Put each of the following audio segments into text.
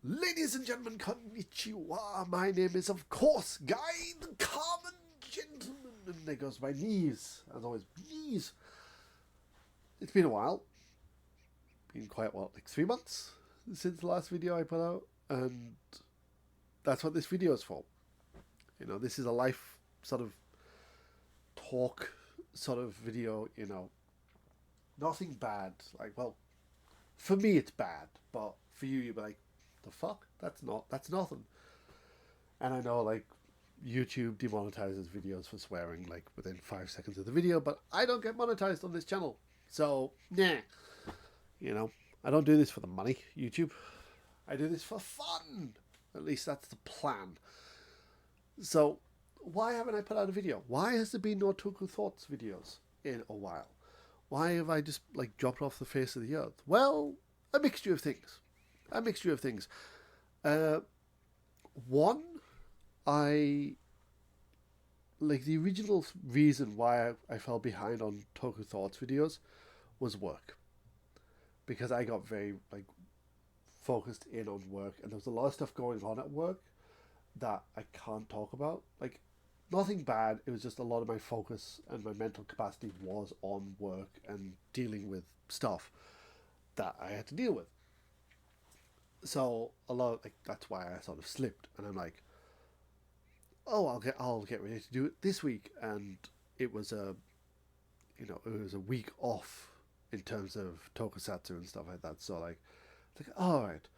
Ladies and gentlemen, konnichiwa. My name is, of course, Guy the Common Gentleman. And there goes my knees. As always, knees. It's been a while. Been quite well, like 3 months since the last video I put out. And that's what this video is for. This is a life sort of talk sort of video. Nothing bad. Like, well, for me it's bad. But for you, you'd be like, the fuck? That's nothing. And I know, like, YouTube demonetizes videos for swearing, like, within 5 seconds of the video, but I don't get monetized on this channel. So, nah. I don't do this for the money, YouTube. I do this for fun. At least that's the plan. So, why haven't I put out a video? Why has there been no Toku Thoughts videos in a while? Why have I just, like, dropped off the face of the earth? Well, a mixture of things. A mixture of things. Uh, One, I like the original reason why I fell behind on Toku Thoughts videos was work, because I got very like focused in on work, and there was a lot of stuff going on at work that I can't talk about. Like, nothing bad. It was just a lot of my focus and my mental capacity was on work and dealing with stuff that I had to deal with. So a lot like that's why I sort of slipped, and I'm like, oh, I'll get ready to do it this week, and it was a week off in terms of tokusatsu and stuff like that. So like, it's like, all right,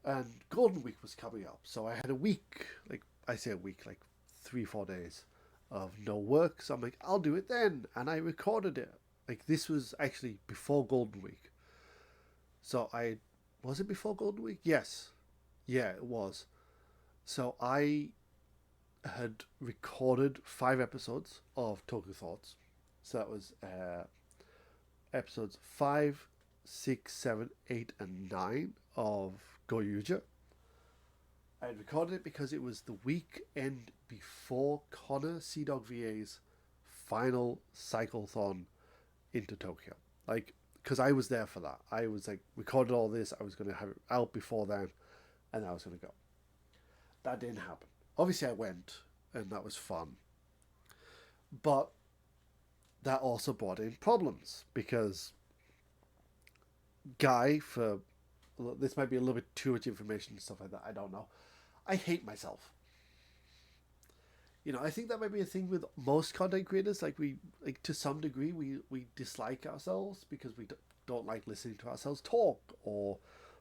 and Golden Week was coming up, so I had a week, like I say a week, like 3 4 days of no work. So I'm like, I'll do it then, and I recorded it. Like, this was actually before Golden Week, so I was it before Golden Week? Yes, yeah, it was. So I had recorded 5 episodes of Toku Thoughts. So that was episodes 5, 6, 7, 8, and 9 of Goyuja. I had recorded it because it was the weekend before Connor Sea Dog VA's final cyclethon into Tokyo. Like, because I was there for that. I was like, recorded all this. I was going to have it out before then, and I was going to go. That didn't happen. Obviously, I went, and that was fun. But that also brought in problems because Guy, for this might be a little bit too much information and stuff like that. I don't know. I hate myself. I think that might be a thing with most content creators. Like, we, like, to some degree, we dislike ourselves because we don't like listening to ourselves talk or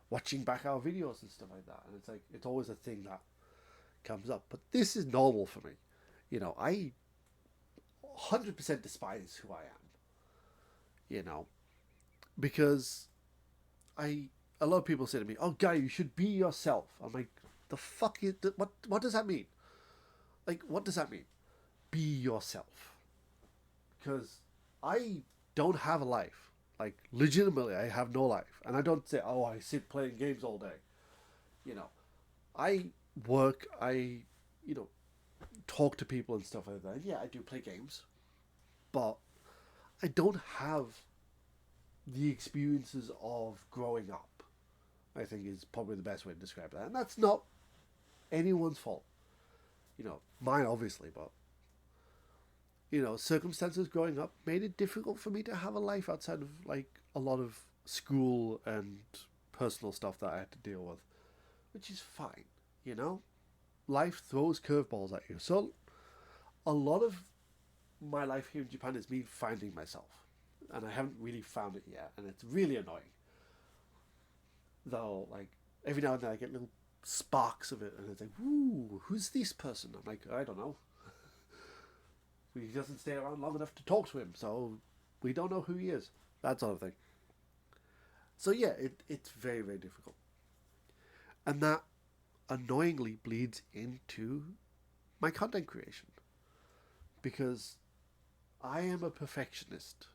watching back our videos and stuff like that. And it's like, it's always a thing that comes up. But this is normal for me. I 100% despise who I am. You know, because I a lot of people say to me, "Oh, Guy, you should be yourself." I'm like, "The fuck is what? What does that mean? Like, what does that mean? Be yourself?" Because I don't have a life. Like, legitimately, I have no life, and I don't say, "Oh, I sit playing games all day." You know, I work. You know, talk to people and stuff like that. Yeah, I do play games, but I don't have the experiences of growing up. I think is probably the best way to describe that, and that's not anyone's fault. Mine obviously, but circumstances growing up made it difficult for me to have a life outside of like a lot of school and personal stuff that I had to deal with, which is fine. You know, life throws curveballs at you. So a lot of my life here in Japan is me finding myself, and I haven't really found it yet, and it's really annoying. Though, like, every now and then I get little sparks of it, and it's like, "Ooh, who's this person?" I'm like, I don't know. He doesn't stay around long enough to talk to him, so we don't know who he is. That sort of thing. So yeah, it's very very difficult, and that annoyingly bleeds into my content creation because I am a perfectionist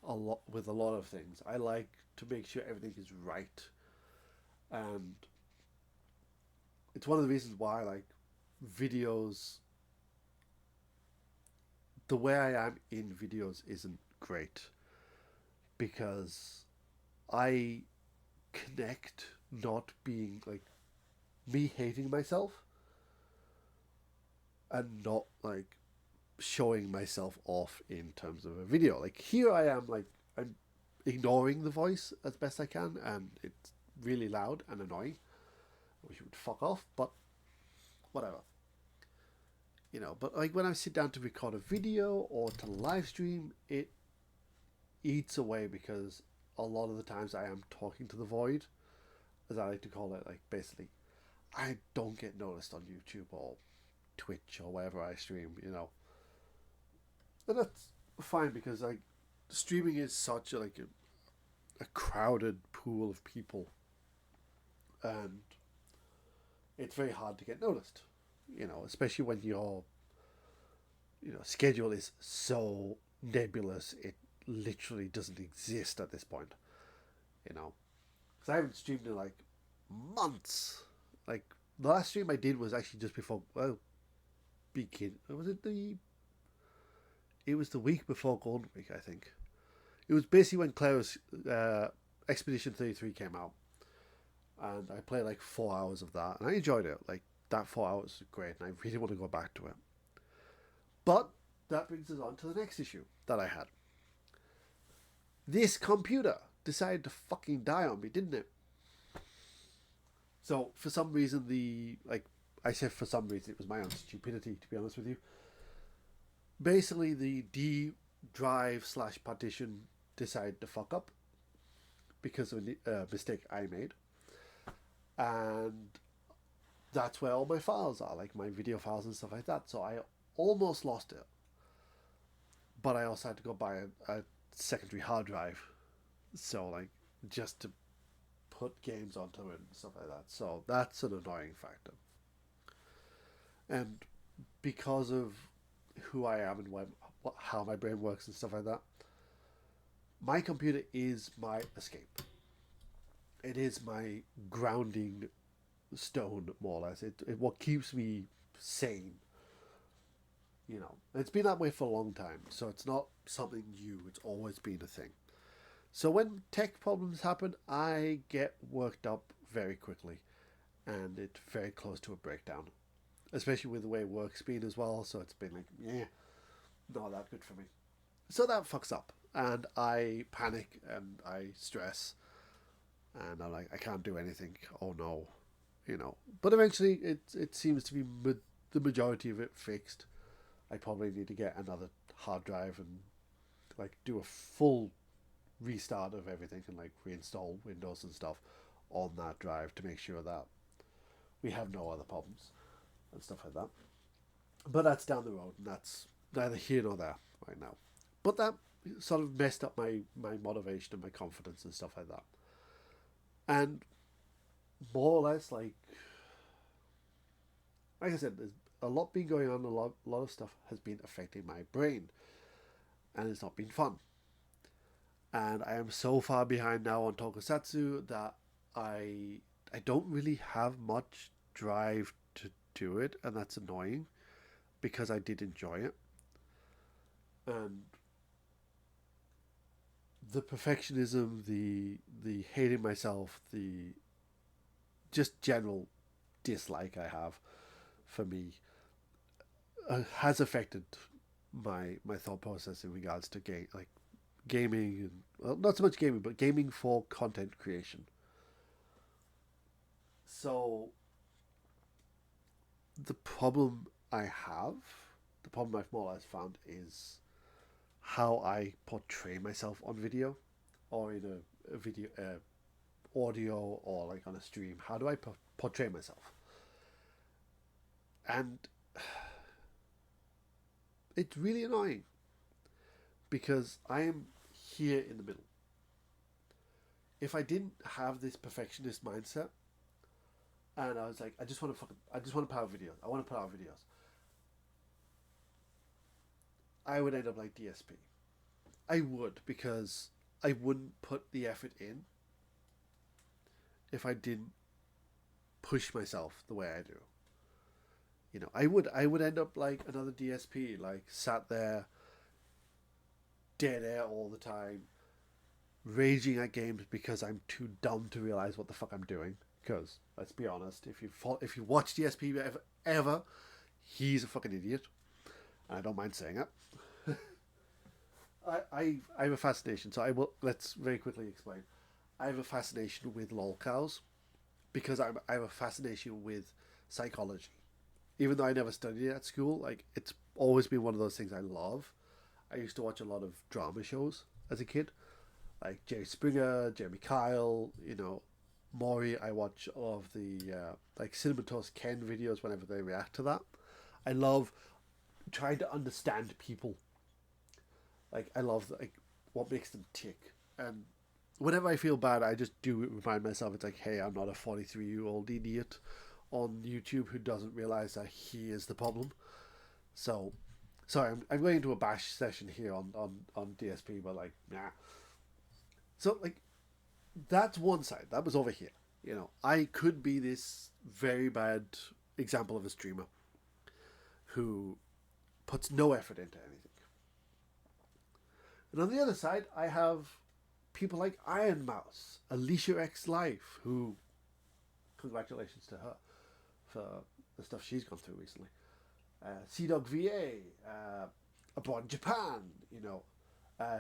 a lot with a lot of things. I like to make sure everything is right, and it's one of the reasons why like videos, the way I am in videos isn't great because I connect not being like me hating myself and not like showing myself off in terms of a video. Like here I am, like I'm ignoring the voice as best I can, and it's really loud and annoying. I wish it would fuck off, but whatever. You know, but like when I sit down to record a video or to live stream, it eats away because a lot of the times I am talking to the void, as I like to call it. Like basically, I don't get noticed on YouTube or Twitch or wherever I stream. You know, and that's fine because like streaming is such a crowded pool of people, and it's very hard to get noticed. You know, especially when your schedule is so nebulous, it literally doesn't exist at this point. You know, because I haven't streamed in like months. Like the last stream I did was actually just before. Well, begin. Was it the? It was the week before Golden Week, I think. It was basically when Claire's Expedition 33 came out, and I played like 4 hours of that, and I enjoyed it. Like that 4 hours was great, and I really want to go back to it. But that brings us on to the next issue that I had. This computer decided to fucking die on me, didn't it? So for some reason, I said for some reason, it was my own stupidity, to be honest with you. Basically, the D drive / partition decided to fuck up because of a mistake I made, and that's where all my files are, like my video files and stuff like that. So I almost lost it, but I also had to go buy a secondary hard drive, so like just to put games onto it and stuff like that. So that's an annoying factor, and because of who I am and how my brain works and stuff like that, my computer is my escape. It is my grounding stone, more or less. It what keeps me sane. You know, it's been that way for a long time, so it's not something new. It's always been a thing. So when tech problems happen, I get worked up very quickly, and it's very close to a breakdown. Especially with the way work's been as well, so it's been like, yeah, not that good for me. So that fucks up, and I panic and I stress, and I'm like, I can't do anything. Oh no, you know. But eventually, it seems to be the majority of it fixed. I probably need to get another hard drive and like do a full restart of everything and like reinstall Windows and stuff on that drive to make sure that we have no other problems and stuff like that. But that's down the road, and that's neither here nor there right now. But that sort of messed up my motivation and my confidence and stuff like that. And more or less, like I said, there's a lot been going on. A lot of stuff has been affecting my brain, and it's not been fun. And I am so far behind now on Tokusatsu that I don't really have much drive to do it, and that's annoying because I did enjoy it. And the perfectionism, the hating myself, the just general dislike I have for me has affected my thought process in regards to gaming, and well, not so much gaming, but gaming for content creation. So the problem I have, the problem I've more or less found is how I portray myself on video or in a video audio or like on a stream. How do I portray myself? And it's really annoying because I am here in the middle. If I didn't have this perfectionist mindset and I was like, I just want to put out videos. I want to put out videos. I would end up like DSP. I would, because I wouldn't put the effort in if I didn't push myself the way I do. You know, I would end up like another DSP, like sat there dead air all the time, raging at games because I'm too dumb to realize what the fuck I'm doing. Because let's be honest, if you watch DSP ever, he's a fucking idiot, and I don't mind saying it. I have a fascination. So let's very quickly explain. I have a fascination with lol cows because I have a fascination with psychology. Even though I never studied it at school, like it's always been one of those things I love. I used to watch a lot of drama shows as a kid, like Jerry Springer, Jeremy Kyle, Maury. I watch all of the like Cinnamon Toast Ken videos whenever they react to that. I love trying to understand people. Like I love like what makes them tick, and whenever I feel bad, I just do remind myself. It's like, hey, I'm not a 43-year-old idiot on YouTube who doesn't realize that he is the problem. So, sorry, I'm going into a bash session here on DSP, but like, nah. So like, that's one side. That was over here. I could be this very bad example of a streamer who puts no effort into anything. And on the other side, I have people like Iron Mouse, Alicia X Life, who, congratulations to her for the stuff she's gone through recently. Sea Dog VA, Abroad in Japan,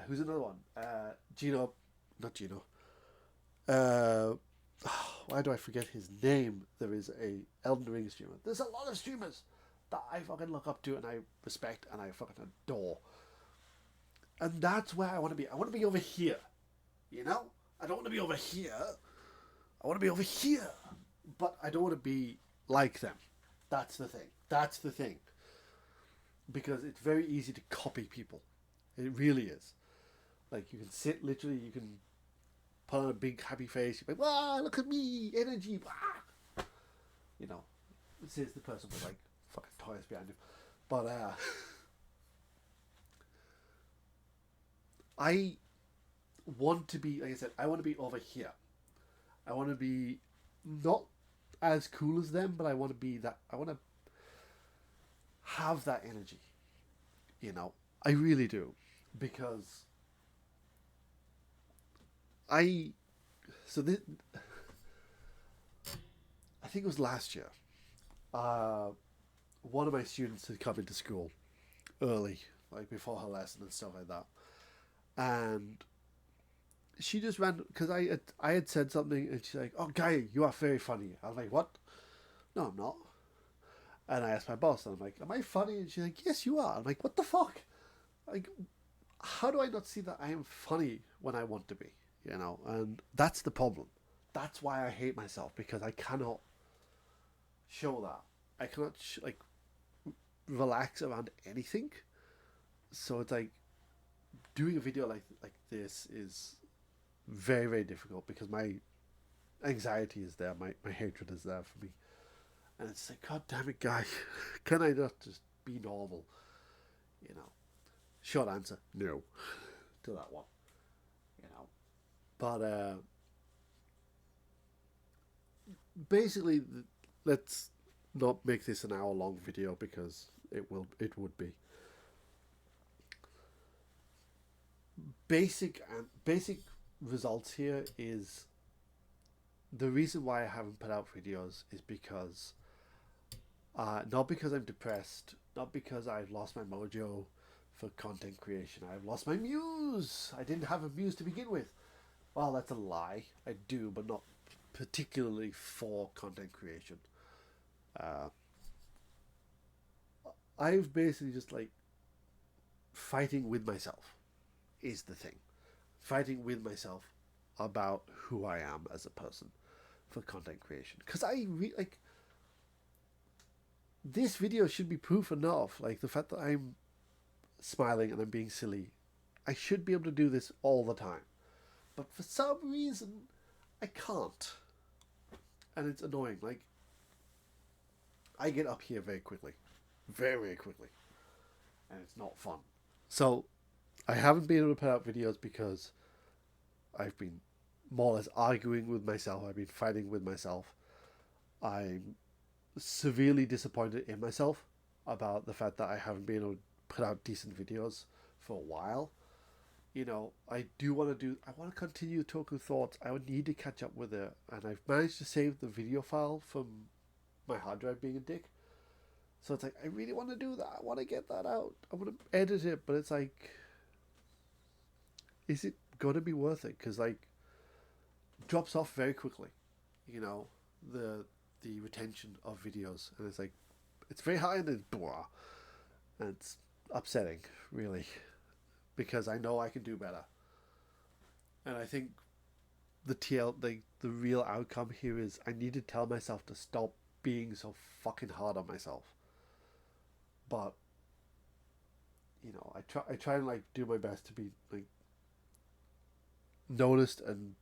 who's another one? Not Gino. Why do I forget his name? There is a Elden Ring streamer. There's a lot of streamers that I fucking look up to and I respect and I fucking adore. And that's where I want to be. I want to be over here. I don't want to be over here. I want to be over here. But I don't want to be like them. That's the thing. Because it's very easy to copy people. It really is. Like, you can sit, literally, you can put on a big happy face. You're like, wow, look at me, energy. Wow. This is the person with, like, fucking toys behind him. But, I want to be, like I said, I want to be over here. I want to be not as cool as them, but I want to be that. I want to have that energy. I really do, because I think it was last year. One of my students had come into school early, like before her lesson and stuff like that, and she just ran because I had said something, and she's like, "Oh, Guy, you are very funny." I was like, "What? No, I'm not." And I asked my boss, and I'm like, "Am I funny?" And she's like, "Yes, you are." I'm like, "What the fuck? Like, how do I not see that I am funny when I want to be?" And that's the problem. That's why I hate myself, because I cannot show that. I cannot relax around anything. So it's like doing a video like this is very, very difficult, because my anxiety is there, my hatred is there for me, and it's like, God damn it, Guy, can I not just be normal? Short answer, no, to that one. But basically, let's not make this an hour-long video, because it would be. Basic results here is the reason why I haven't put out videos is because not because I'm depressed, not because I've lost my mojo for content creation. I've lost my muse. I didn't have a muse to begin with. Well, that's a lie. I do, but not particularly for content creation. I've basically just like fighting with myself is the thing. Fighting with myself about who I am as a person for content creation. Because like, this video should be proof enough. Like, the fact that I'm smiling and I'm being silly, I should be able to do this all the time. But for some reason, I can't. And it's annoying. Like, I get up here very quickly. Very, very quickly. And it's not fun. So, I haven't been able to put out videos because I've been more or less arguing with myself. I've been fighting with myself. I'm severely disappointed in myself about the fact that I haven't been able to put out decent videos for a while. you know, I want to continue Talking Thoughts. I would need to catch up with it, and I've managed to save the video file from my hard drive being a dick. So it's like, I really want to do that. I want to get that out. I want to edit it, but it's like, is it going to be worth it? Because, like, it drops off very quickly, you know, the retention of videos. And it's like, it's very high and it's blah. And it's upsetting, really, because I know I can do better. And I think the real outcome here is I need to tell myself to stop being so fucking hard on myself. But you know, I try and like do my best to be like noticed and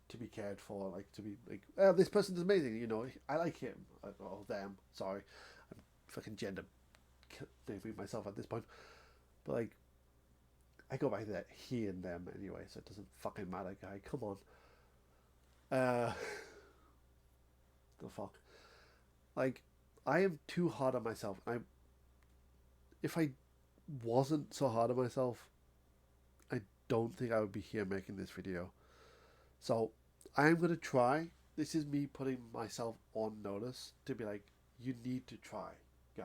to be cared for, like to be like, oh, this person's amazing, you know, I like him or them. Sorry, I'm fucking gender naming myself at this point, but like I go back to that he and them anyway, so it doesn't fucking matter, guy. Come on. The fuck. Like, I am too hard on myself. If I wasn't so hard on myself, I don't think I would be here making this video. So I'm gonna try. This is me putting myself on notice to be like, you need to try, guy.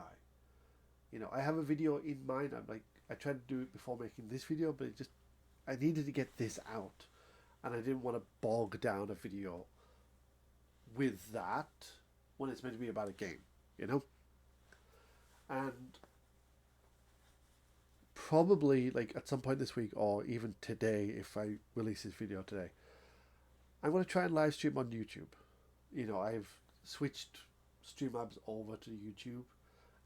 You know, I have a video in mind. I'm like, I tried to do it before making this video, but I needed to get this out, and I didn't want to bog down a video with that when it's meant to be about a game, you know. And probably like at some point this week or even today, if I release this video today, I'm going to try and live stream on YouTube. You know, I've switched Streamlabs over to YouTube.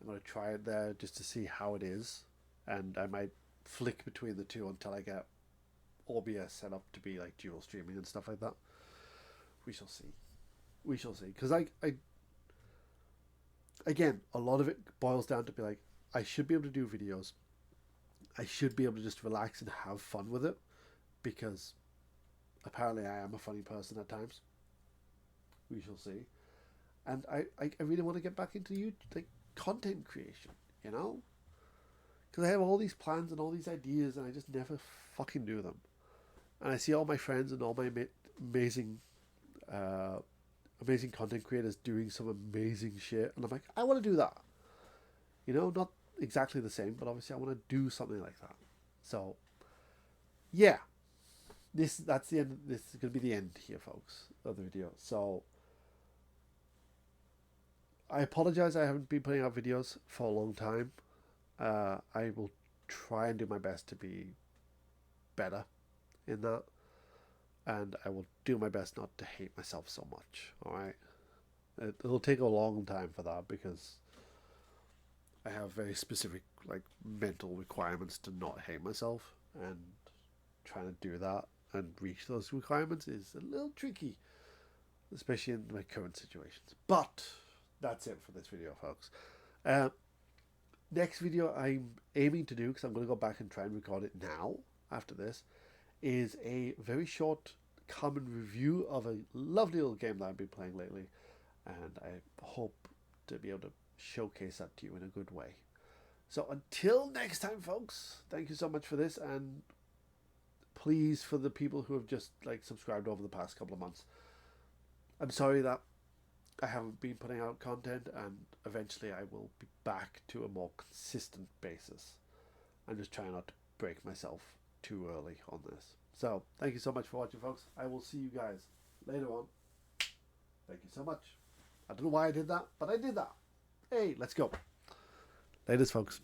I'm going to try it there just to see how it is, and I might flick between the two until I get OBS set up to be like dual streaming and stuff like that. We shall see. We shall see. Because I again, a lot of it boils down to be like, I should be able to do videos. I should be able to just relax and have fun with it, because apparently I am a funny person at times. We shall see. And I really want to get back into like content creation, you know? Because I have all these plans and all these ideas, and I just never fucking do them. And I see all my friends and all my amazing amazing content creators doing some amazing shit, and I'm like, I want to do that. You know, not exactly the same, but obviously I want to do something like that. So yeah, that's the end. This is going to be the end here, folks, of the video. So I apologize, I haven't been putting out videos for a long time. I will try and do my best to be better in that, and I will do my best not to hate myself so much. All right, it'll take a long time for that, because I have very specific like mental requirements to not hate myself, and trying to do that and reach those requirements is a little tricky, especially in my current situations. But that's it for this video, folks. Next video I'm aiming to do, because I'm going to go back and try and record it now after this, is a very short common review of a lovely little game that I've been playing lately, and I hope to be able to showcase that to you in a good way. So until next time, folks, thank you so much for this, and please, for the people who have just like subscribed over the past couple of months, I'm sorry that I haven't been putting out content, and eventually I will be back to a more consistent basis. I'm just trying not to break myself too early on this. So thank you so much for watching, folks. I will see you guys later on. Thank you so much. I don't know why I did that, but I did that. Hey, let's go. Laters, folks.